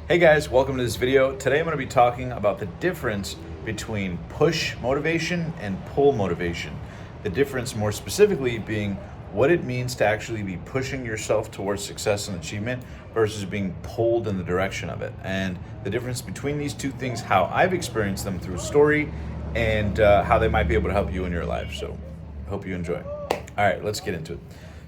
Hey guys, welcome to this video. Today I'm going to be talking about the difference between push motivation and pull motivation. The difference more specifically being what it means to actually be pushing yourself towards success and achievement versus being pulled in the direction of it. And the difference between these two things, how I've experienced them through story and how they might be able to help you in your life. So I hope you enjoy. All right, let's get into it.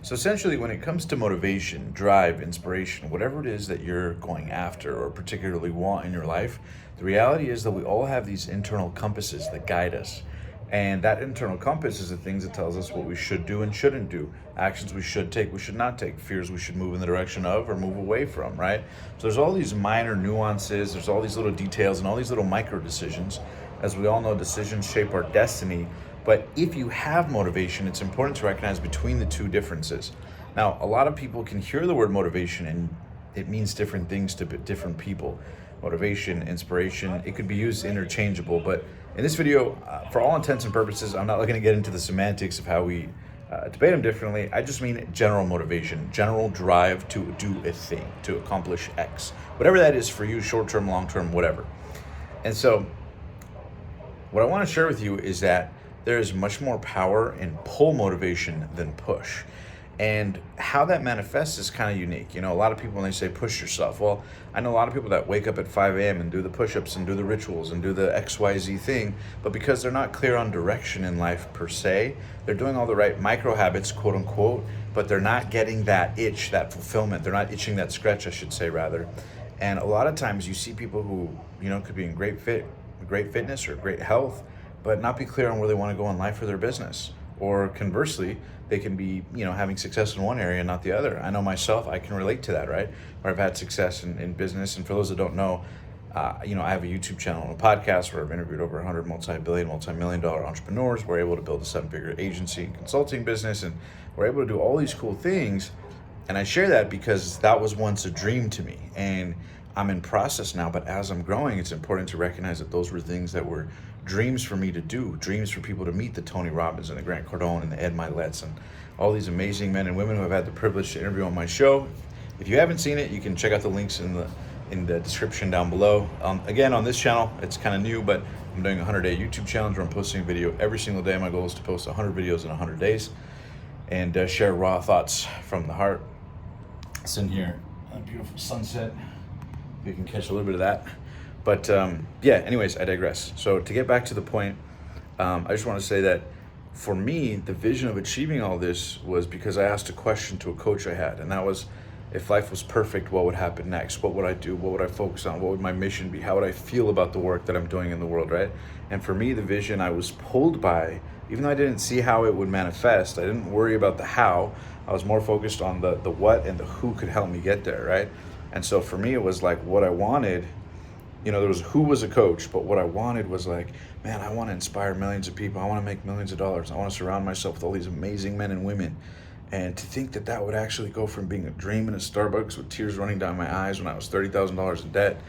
So essentially, when it comes to motivation, drive, inspiration, whatever it is that you're going after or particularly want in your life, the reality is that we all have these internal compasses that guide us. And that internal compass is the things that tells us what we should do and shouldn't do, actions we should take, we should not take, fears we should move in the direction of or move away from, right? So there's all these minor nuances, there's all these little details and all these little micro decisions. As we all know, decisions shape our destiny. But if you have motivation, it's important to recognize between the two differences. Now, a lot of people can hear the word motivation and it means different things to different people. Motivation, inspiration, it could be used interchangeable. But in this video, for all intents and purposes, I'm not going to get into the semantics of how we debate them differently. I just mean general motivation, general drive to do a thing, to accomplish X. Whatever that is for you, short-term, long-term, whatever. And so what I want to share with you is that there is much more power in pull motivation than push. And how that manifests is kind of unique. You know, a lot of people, when they say push yourself, well, I know a lot of people that wake up at 5 a.m. and do the push-ups and do the rituals and do the XYZ thing, but because they're not clear on direction in life per se, they're doing all the right micro habits, quote unquote, but they're not getting that itch, that fulfillment. They're not itching that scratch, I should say, rather. And a lot of times you see people who, you know, could be in great fitness or great health, but not be clear on where they want to go in life or their business. Or conversely, they can be, you know, having success in one area and not the other. I know myself, I can relate to that, right? Where I've had success in business. And for those that don't know, you know, I have a YouTube channel and a podcast where I've interviewed over 100 multi-billion, multi-million dollar entrepreneurs. We're able to build a 7-figure agency and consulting business, and we're able to do all these cool things. And I share that because that was once a dream to me. And I'm in process now, but as I'm growing, it's important to recognize that those were things that were dreams for me to do, dreams for people to meet the Tony Robbins and the Grant Cardone and the Ed Milet's and all these amazing men and women who have had the privilege to interview on my show. If you haven't seen it, you can check out the links in the description down below. Again, on this channel, it's kind of new, but I'm doing a 100-day YouTube challenge where I'm posting a video every single day. My goal is to post 100 videos in 100 days and share raw thoughts from the heart. Sitting here, a beautiful sunset. You can catch a little bit of that. But yeah, anyways, I digress. So to get back to the point, I just want to say that for me, the vision of achieving all this was because I asked a question to a coach I had, and that was, if life was perfect, what would happen next? What would I do? What would I focus on? What would my mission be? How would I feel about the work that I'm doing in the world, right? And for me, the vision I was pulled by, even though I didn't see how it would manifest, I didn't worry about the how. I was more focused on the what and the who could help me get there, right? And so for me, it was like what I wanted. You know, there was who was a coach, but what I wanted was like, man, I want to inspire millions of people. I want to make millions of dollars. I want to surround myself with all these amazing men and women. And to think that that would actually go from being a dream in a Starbucks with tears running down my eyes when I was $30,000 in debt.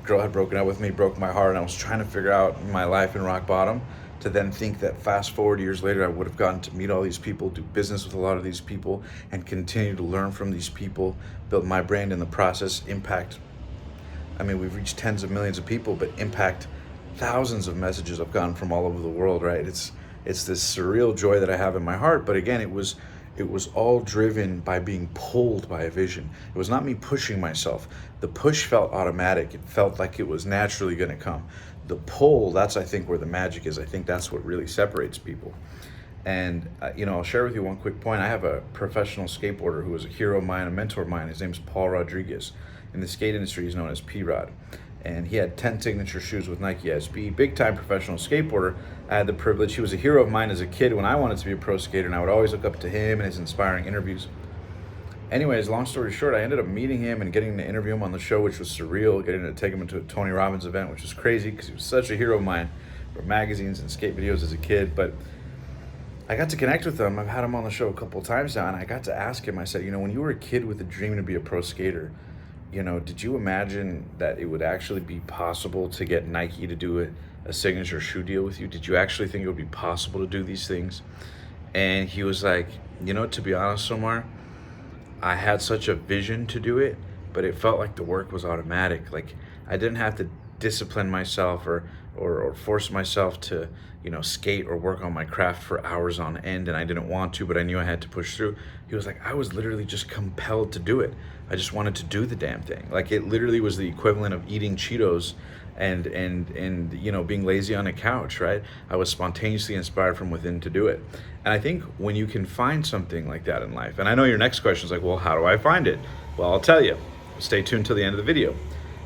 Girl had broken up with me, broke my heart, and I was trying to figure out my life in rock bottom, to then think that fast forward years later, I would have gotten to meet all these people, do business with a lot of these people, and continue to learn from these people, build my brand in the process, impact. I mean, we've reached tens of millions of people, but impact thousands of messages I've gotten from all over the world, right? It's this surreal joy that I have in my heart. But again, it was all driven by being pulled by a vision. It was not me pushing myself. The push felt automatic. It felt like it was naturally going to come. The pull, that's, I think, where the magic is. I think that's what really separates people. And, you know, I'll share with you one quick point. I have a professional skateboarder who was a hero of mine, a mentor of mine. His name's Paul Rodriguez. In the skate industry, he's known as P-Rod. And he had 10 signature shoes with Nike SB, big time professional skateboarder. I had the privilege, he was a hero of mine as a kid when I wanted to be a pro skater, and I would always look up to him and his inspiring interviews. Anyways, long story short, I ended up meeting him and getting to interview him on the show, which was surreal, getting to take him into a Tony Robbins event, which was crazy because he was such a hero of mine for magazines and skate videos as a kid. But I got to connect with him. I've had him on the show a couple of times now, and I got to ask him, I said, you know, when you were a kid with a dream to be a pro skater, you know, did you imagine that it would actually be possible to get Nike to do a signature shoe deal with you? Did you actually think it would be possible to do these things? And he was like, you know, to be honest, Somar, I had such a vision to do it, but it felt like the work was automatic. Like I didn't have to discipline myself or force myself to, skate or work on my craft for hours on end, and I didn't want to, but I knew I had to push through. He was like, I was literally just compelled to do it. I just wanted to do the damn thing. Like it literally was the equivalent of eating Cheetos and being lazy on a couch, right? I was spontaneously inspired from within to do it. And I think when you can find something like that in life, and I know your next question is like, well, how do I find it? Well, I'll tell you. Stay tuned till the end of the video.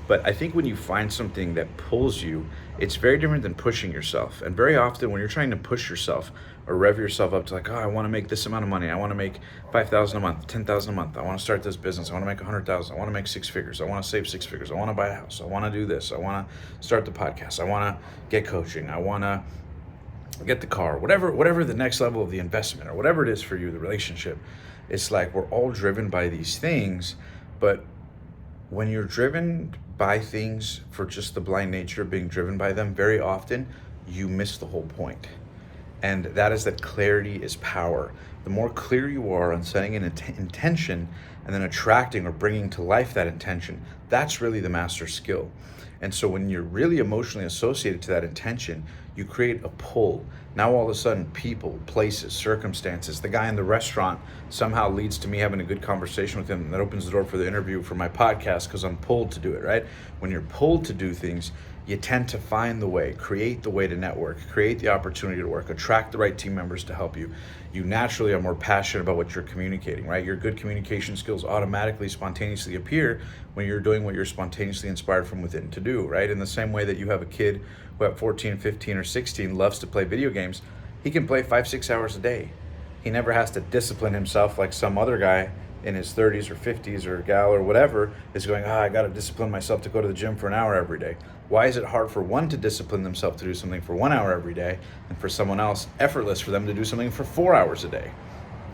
But I think when you find something that pulls you, it's very different than pushing yourself. And very often when you're trying to push yourself or rev yourself up to like, oh, I want to make this amount of money. I want to make 5,000 a month, 10,000 a month. I want to start this business. I want to make 100,000. I want to make 6 figures. I want to save 6 figures. I want to buy a house. I want to do this. I want to start the podcast. I want to get coaching. I want to get the car, whatever the next level of the investment or whatever it is for you, the relationship. It's like we're all driven by these things, but when you're driven by things for just the blind nature of being driven by them, very often you miss the whole point. And that is that clarity is power. The more clear you are on setting an intention and then attracting or bringing to life that intention, that's really the master skill. And so when you're really emotionally associated to that intention, you create a pull. Now all of a sudden, people, places, circumstances, the guy in the restaurant somehow leads to me having a good conversation with him, and that opens the door for the interview for my podcast because I'm pulled to do it, right? When you're pulled to do things, you tend to find the way, create the way to network, create the opportunity to work, attract the right team members to help you. You naturally are more passionate about what you're communicating, right? Your good communication skills automatically, spontaneously appear when you're doing what you're spontaneously inspired from within to do, right? In the same way that you have a kid who at 14, 15, or 16 loves to play video games, he can play 5-6 hours a day. He never has to discipline himself like some other guy in his 30s or 50s or gal or whatever is going, I got to discipline myself to go to the gym for an hour every day. Why is it hard for one to discipline themselves to do something for 1 hour every day and for someone else effortless for them to do something for 4 hours a day?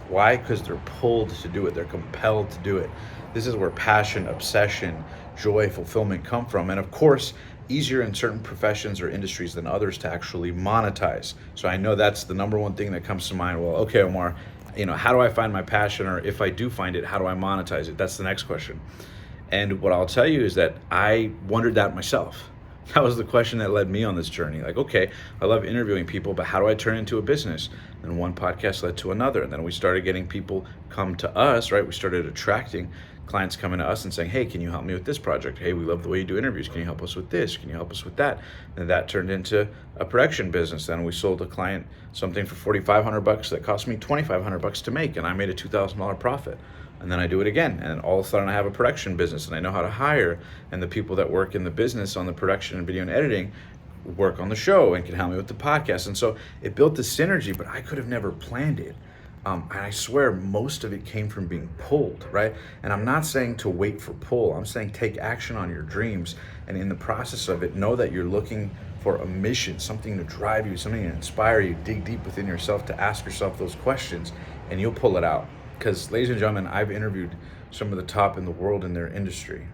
Why? Because they're pulled to do it. They're compelled to do it. This is where passion, obsession, joy, fulfillment come from. And of course, easier in certain professions or industries than others to actually monetize. So I know that's the number one thing that comes to mind. Well, okay, Omar, how do I find my passion? Or if I do find it, how do I monetize it? That's the next question. And what I'll tell you is that I wondered that myself. That was the question that led me on this journey. Like, okay, I love interviewing people, but how do I turn it into a business? And one podcast led to another. And then we started getting people come to us, right? We started attracting clients coming to us and saying, hey, can you help me with this project? Hey, we love the way you do interviews. Can you help us with this? Can you help us with that? And that turned into a production business. Then we sold a client something for $4,500 that cost me $2,500 to make, and I made a $2,000 profit. And then I do it again, and all of a sudden I have a production business, and I know how to hire, and the people that work in the business on the production and video and editing work on the show and can help me with the podcast. And so it built this synergy, but I could have never planned it. And I swear most of it came from being pulled, right? And I'm not saying to wait for pull. I'm saying take action on your dreams. And in the process of it, know that you're looking for a mission, something to drive you, something to inspire you. Dig deep within yourself to ask yourself those questions, and you'll pull it out. Because, ladies and gentlemen, I've interviewed some of the top in the world in their industry.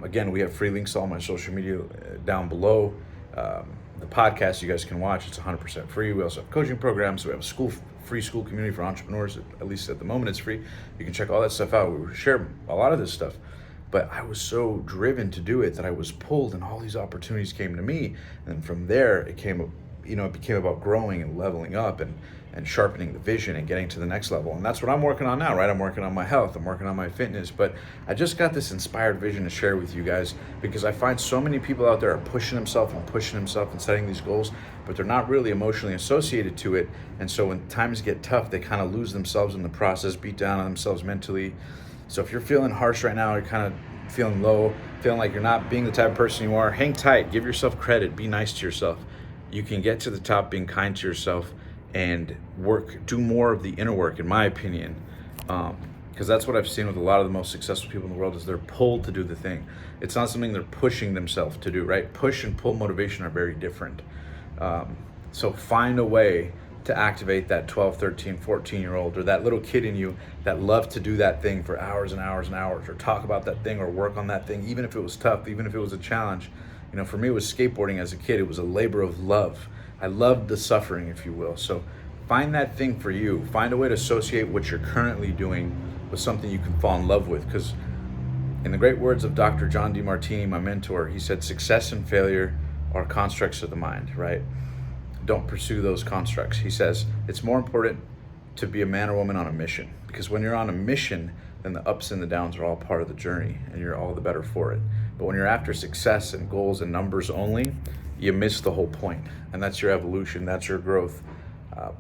Again, we have free links on my social media down below. The podcast you guys can watch, it's 100% free. We also have coaching programs. We have a free school community for entrepreneurs. At least at the moment it's free. You can check all that stuff out. We share a lot of this stuff. But I was so driven to do it that I was pulled, and all these opportunities came to me. And from there, it became about growing and leveling up and sharpening the vision and getting to the next level. And that's what I'm working on now, right? I'm working on my health, I'm working on my fitness, but I just got this inspired vision to share with you guys because I find so many people out there are pushing themselves and setting these goals, but they're not really emotionally associated to it. And so when times get tough, they kind of lose themselves in the process, beat down on themselves mentally. So if you're feeling harsh right now, you're kind of feeling low, feeling like you're not being the type of person you are, hang tight, give yourself credit, be nice to yourself. You can get to the top being kind to yourself and do more of the inner work, in my opinion, because that's what I've seen with a lot of the most successful people in the world is they're pulled to do the thing. It's not something they're pushing themselves to do, right? Push and pull motivation are very different. So find a way to activate that 12, 13, 14-year-old or that little kid in you that loved to do that thing for hours and hours and hours, or talk about that thing or work on that thing, even if it was tough, even if it was a challenge. For me, it was skateboarding as a kid. It was a labor of love. I loved the suffering, if you will. So find that thing for you. Find a way to associate what you're currently doing with something you can fall in love with. Because In the great words of Dr. John DeMartini, my mentor, he said, success and failure are constructs of the mind, right? Don't pursue those constructs. He says, it's more important to be a man or woman on a mission, because when you're on a mission, then the ups and the downs are all part of the journey and you're all the better for it. But when you're after success and goals and numbers only, you miss the whole point. And that's your evolution, that's your growth.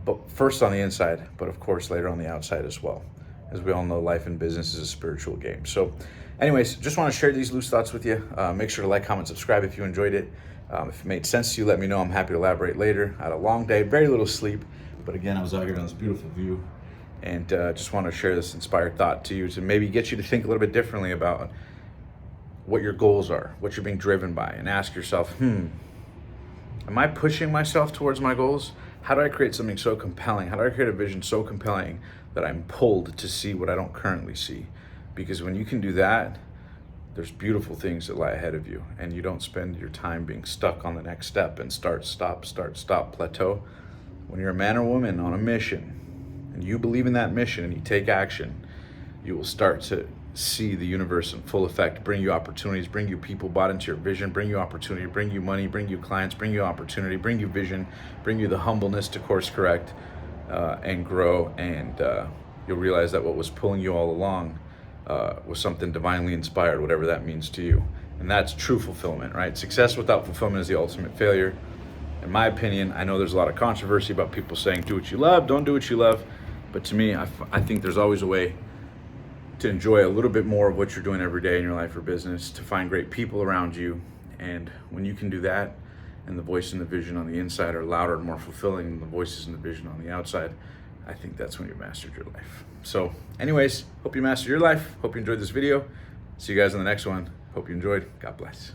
But first on the inside, but of course later on the outside as well. As we all know, life and business is a spiritual game. So anyways, just want to share these loose thoughts with you. Make sure to like, comment, subscribe if you enjoyed it. If it made sense to you, let me know. I'm happy to elaborate later. I had a long day, very little sleep. But again, I was out here on this beautiful view, and just want to share this inspired thought to you to maybe get you to think a little bit differently about what your goals are, what you're being driven by, and ask yourself, am I pushing myself towards my goals? How do I create something so compelling? How do I create a vision so compelling that I'm pulled to see what I don't currently see? Because when you can do that, there's beautiful things that lie ahead of you, and you don't spend your time being stuck on the next step and start, stop, plateau. When you're a man or woman on a mission, and you believe in that mission and you take action, you will start to see the universe in full effect, bring you opportunities, bring you people bought into your vision, bring you opportunity, bring you money, bring you clients, bring you opportunity, bring you vision, bring you the humbleness to course correct and grow. And you'll realize that what was pulling you all along was something divinely inspired, whatever that means to you. And that's true fulfillment, right? Success without fulfillment is the ultimate failure. In my opinion, I know there's a lot of controversy about people saying, do what you love, don't do what you love. But to me, I think there's always a way to enjoy a little bit more of what you're doing every day in your life or business, to find great people around you. And when you can do that, and the voice and the vision on the inside are louder and more fulfilling than the voices and the vision on the outside, I think that's when you've mastered your life. So anyways, hope you mastered your life. Hope you enjoyed this video. See you guys in the next one. Hope you enjoyed. God bless.